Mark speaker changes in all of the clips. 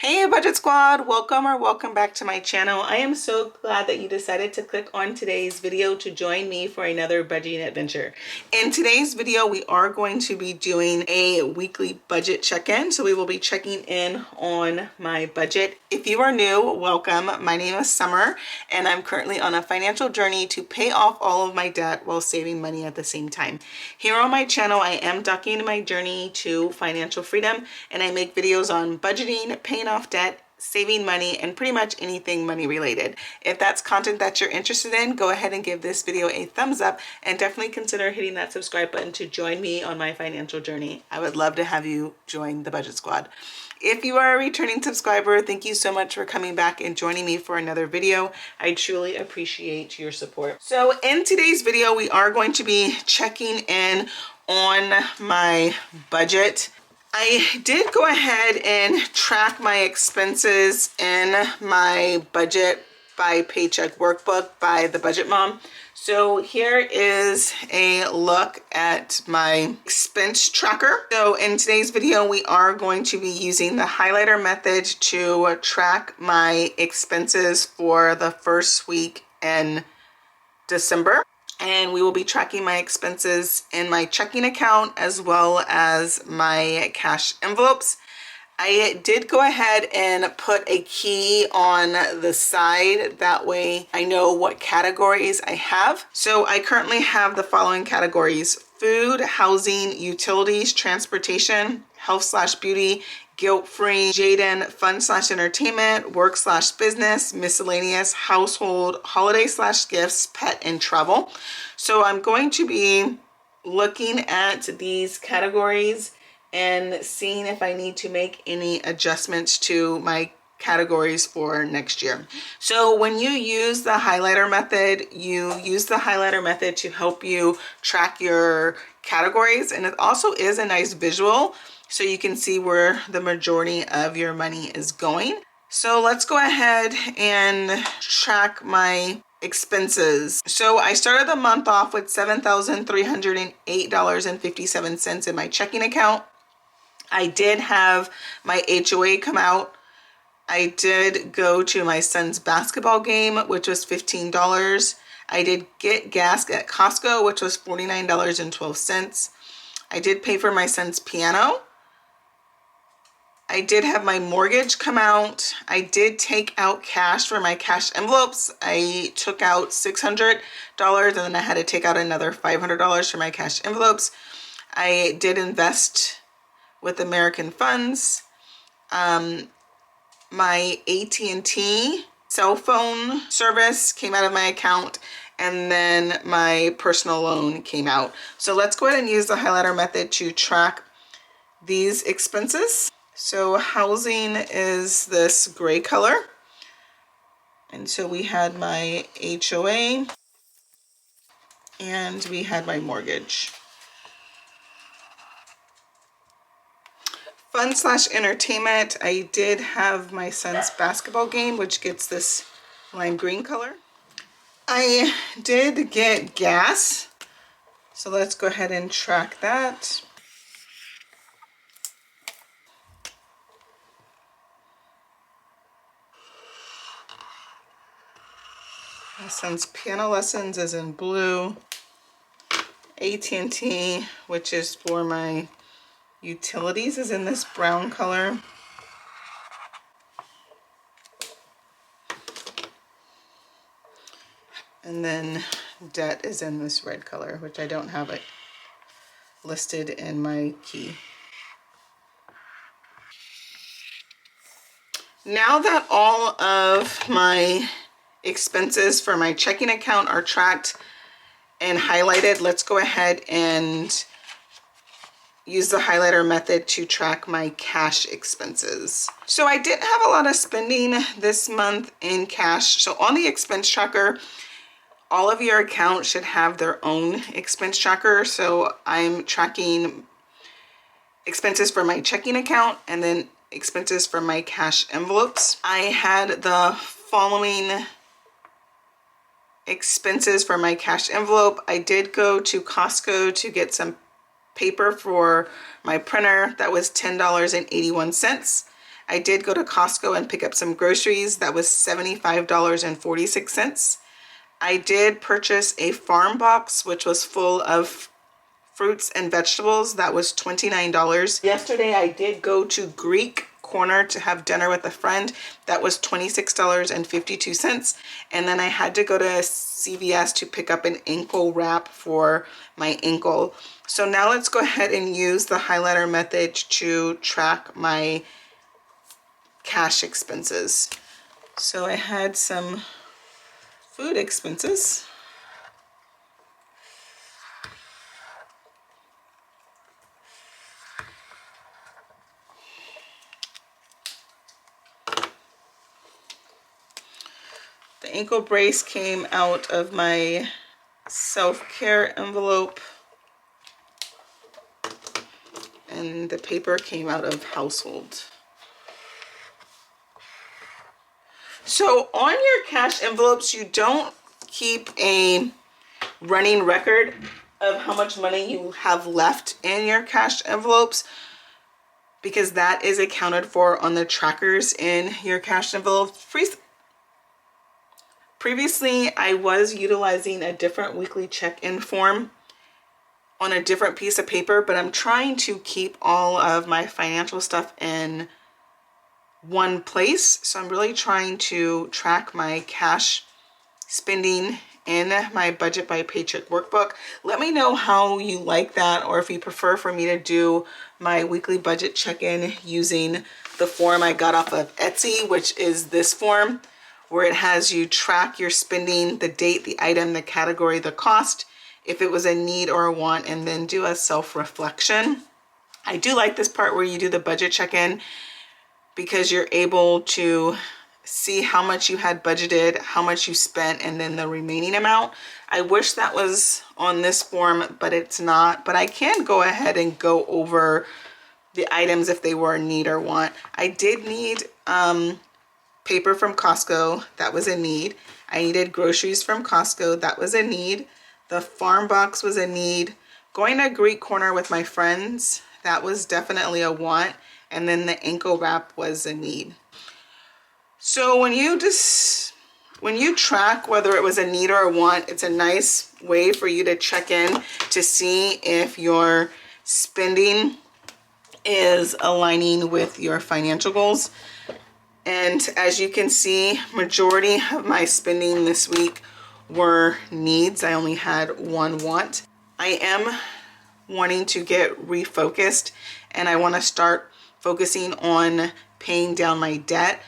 Speaker 1: Hey Budget Squad, welcome back to my channel. I am so glad that you decided to click on today's video to join me for another budgeting adventure. In today's video, we are going to be doing a weekly budget check-in. So we will be checking in on my budget. If you are new, welcome. My name is Summer and I'm currently on a financial journey to pay off all of my debt while saving money at the same time. Here on my channel, I am documenting my journey to financial freedom, and I make videos on budgeting, paying off debt, saving money, and pretty much anything money related. If that's content that you're interested in, go ahead and give this video a thumbs up and definitely consider hitting that subscribe button to join me on my financial journey. I would love to have you join the Budget Squad. If you are a returning subscriber, thank you so much for coming back and joining me for another video. I truly appreciate your support. So in today's video, we are going to be checking in on my budget. I did go ahead and track my expenses in my budget by Paycheck workbook by the Budget Mom. So here is a look at my expense tracker. So in today's video, we are going to be using the highlighter method to track my expenses for the first week in December. And we will be tracking my expenses in my checking account as well as my cash envelopes. I did go ahead and put a key on the side. That way I know what categories I have. So I currently have the following categories: food, housing, utilities, transportation, health/beauty, guilt-free, Jaden, fun/entertainment, work/business, miscellaneous, household, holiday/gifts, pet, and travel. So I'm going to be looking at these categories and seeing if I need to make any adjustments to my categories for next year. So when you use the highlighter method, you use the highlighter method to help you track your categories, and it also is a nice visual so you can see where the majority of your money is going. So let's go ahead and track my expenses. So I started the month off with $7,308.57 in my checking account. I did have my HOA come out. I did go to my son's basketball game, which was $15. I did get gas at Costco, which was $49.12. I did pay for my son's piano. I did have my mortgage come out. I did take out cash for my cash envelopes. I took out $600 and then I had to take out another $500 for my cash envelopes. I did invest with American funds. My AT&T cell phone service came out of my account, and then my personal loan came out. So let's go ahead and use the highlighter method to track these expenses. So housing is this gray color. And so we had my HOA and we had my mortgage. Fun/entertainment, I did have my son's basketball game, which gets this lime green color. I did get gas, so let's go ahead and track that. My son's piano lessons is in blue. AT&T, which is for my utilities, is in this brown color. And then debt is in this red color, which I don't have it listed in my key. Now that all of my expenses for my checking account are tracked and highlighted, let's go ahead and use the highlighter method to track my cash expenses. So I didn't have a lot of spending this month in cash. So on the expense tracker, all of your accounts should have their own expense tracker. So I'm tracking expenses for my checking account and then expenses from my cash envelopes. I had the following expenses for my cash envelope. I did go to Costco to get some paper for my printer. That was $10.81. I did go to Costco and pick up some groceries. That was $75.46. I did purchase a farm box, which was full of fruits and vegetables. That was $29. Yesterday, I did go to Greek Corner to have dinner with a friend. That was $26.52. And then I had to go to CVS to pick up an ankle wrap for my ankle. So now let's go ahead and use the highlighter method to track my cash expenses. So I had some food expenses. The ankle brace came out of my self-care envelope, and the paper came out of household. So on your cash envelopes, you don't keep a running record of how much money you have left in your cash envelopes, because that is accounted for on the trackers in your cash envelopes. Previously, I was utilizing a different weekly check-in form on a different piece of paper, but I'm trying to keep all of my financial stuff in one place. So I'm really trying to track my cash spending in my Budget by Paycheck workbook. Let me know how you like that, or if you prefer for me to do my weekly budget check-in using the form I got off of Etsy, which is this form, where it has you track your spending, the date, the item, the category, the cost, if it was a need or a want, and then do a self-reflection. I do like this part where you do the budget check-in, because you're able to see how much you had budgeted, how much you spent, and then the remaining amount. I wish that was on this form, but it's not. But I can go ahead and go over the items if they were a need or want. I did need paper from Costco. That was a need. I needed groceries from Costco. That was a need. The farm box was a need. Going to Greek Corner with my friends, that was definitely a want. And then the ankle wrap was a need. So when you track whether it was a need or a want, it's a nice way for you to check in to see if your spending is aligning with your financial goals. And as you can see, majority of my spending this week were needs. I only had one want. I am wanting to get refocused, and I want to start focusing on paying down my debt.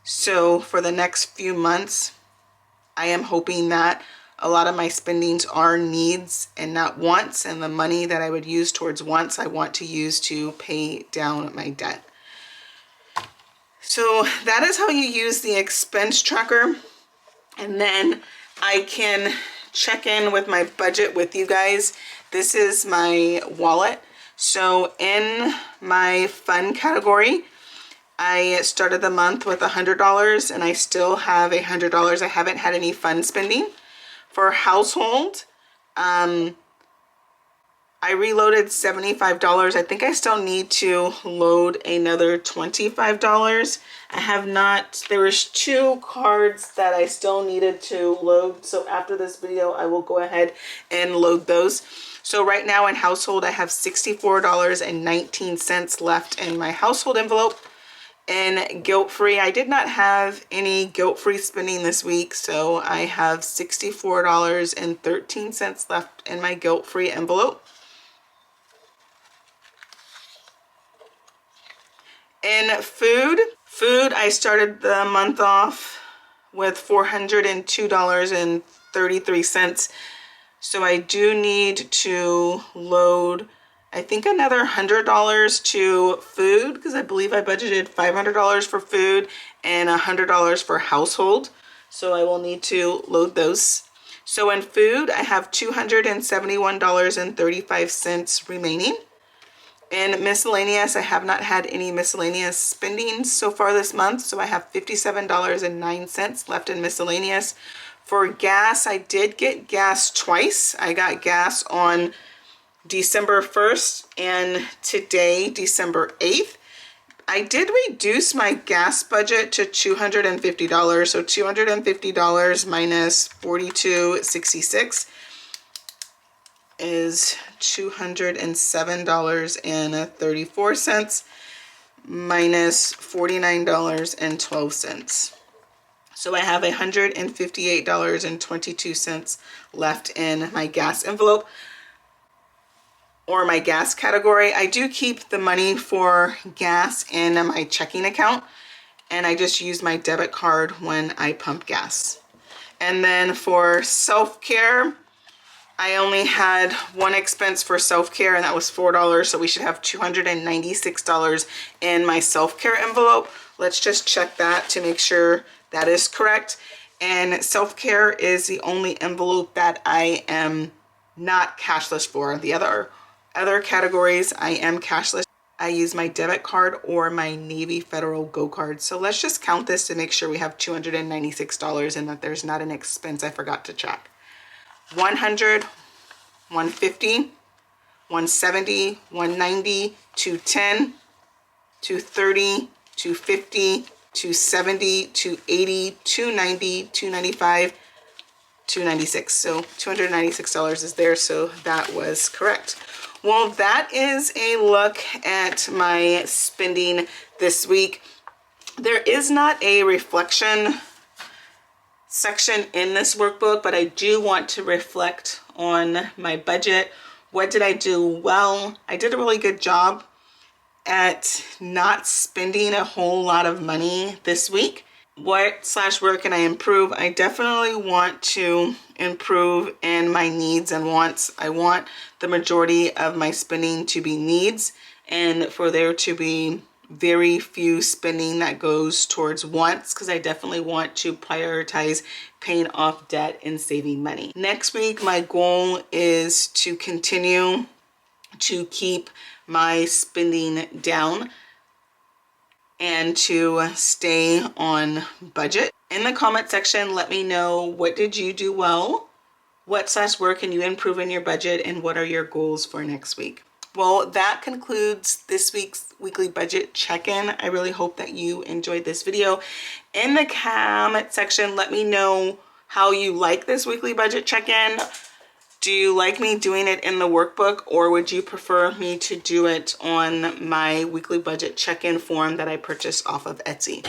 Speaker 1: So for the next few months, I am hoping that a lot of my spendings are needs and not wants, and the money that I would use towards wants, I want to use to pay down my debt. So that is how you use the expense tracker. And then I can check in with my budget with you guys. This is my wallet. So in my fun category, I started the month with $100, and I still have $100. I haven't had any fun spending. For household, I reloaded $75. I think I still need to load another $25. I have not, there was 2 cards that I still needed to load. So after this video, I will go ahead and load those. So right now in household, I have $64.19 left in my household envelope. And guilt-free, I did not have any guilt-free spending this week, so I have $64.13 left in my guilt-free envelope. In food, I started the month off with $402.33. So I do need to load, I think, another $100 to food, because I believe I budgeted $500 for food and $100 for household. So I will need to load those. So in food, I have $271.35 remaining. In miscellaneous, I have not had any miscellaneous spending so far this month, so I have $57.09 left in miscellaneous. For gas, I did get gas twice. I got gas on December 1st and today, December 8th. I did reduce my gas budget to $250. So $250 minus $42.66 is $207.34 minus $49.12. So I have $158.22 left in my gas envelope, or my gas category. I do keep the money for gas in my checking account, and I just use my debit card when I pump gas. And then for self-care, I only had one expense for self-care, and that was $4, so we should have $296 in my self-care envelope. Let's just check that to make sure that is correct. And self-care is the only envelope that I am not cashless for. The other categories I am cashless. I use my debit card or my Navy Federal Go card. So let's just count this to make sure we have $296 and that there's not an expense I forgot to check. 100, 150, 170, 190, 210, 230, 250, 270, 280, 290, 295, 296. So $296 is there, so that was correct. Well, that is a look at my spending this week. There is not a reflection section in this workbook, but I do want to reflect on my budget. What did I do well? I did a really good job at not spending a whole lot of money this week. Where can I improve? I definitely want to improve in my needs and wants. I want the majority of my spending to be needs, and for there to be very few spending that goes towards wants, because I definitely want to prioritize paying off debt and saving money. Next week, my goal is to continue to keep my spending down and to stay on budget. In the comment section, let me know, what did you do well? Where can you improve in your budget, and what are your goals for next week? Well, that concludes this week's weekly budget check-in. I really hope that you enjoyed this video. In the comment section, let me know how you like this weekly budget check-in. Do you like me doing it in the workbook, or would you prefer me to do it on my weekly budget check-in form that I purchased off of Etsy?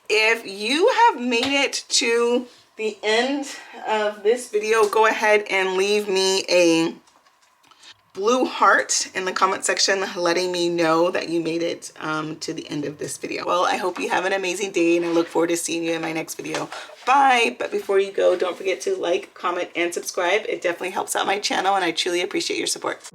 Speaker 1: If you have made it to the end of this video, go ahead and leave me a blue heart in the comment section letting me know that you made it to the end of this video. Well, I hope you have an amazing day, and I look forward to seeing you in my next video. Bye. But before you go, don't forget to like, comment, and subscribe. It definitely helps out my channel, and I truly appreciate your support.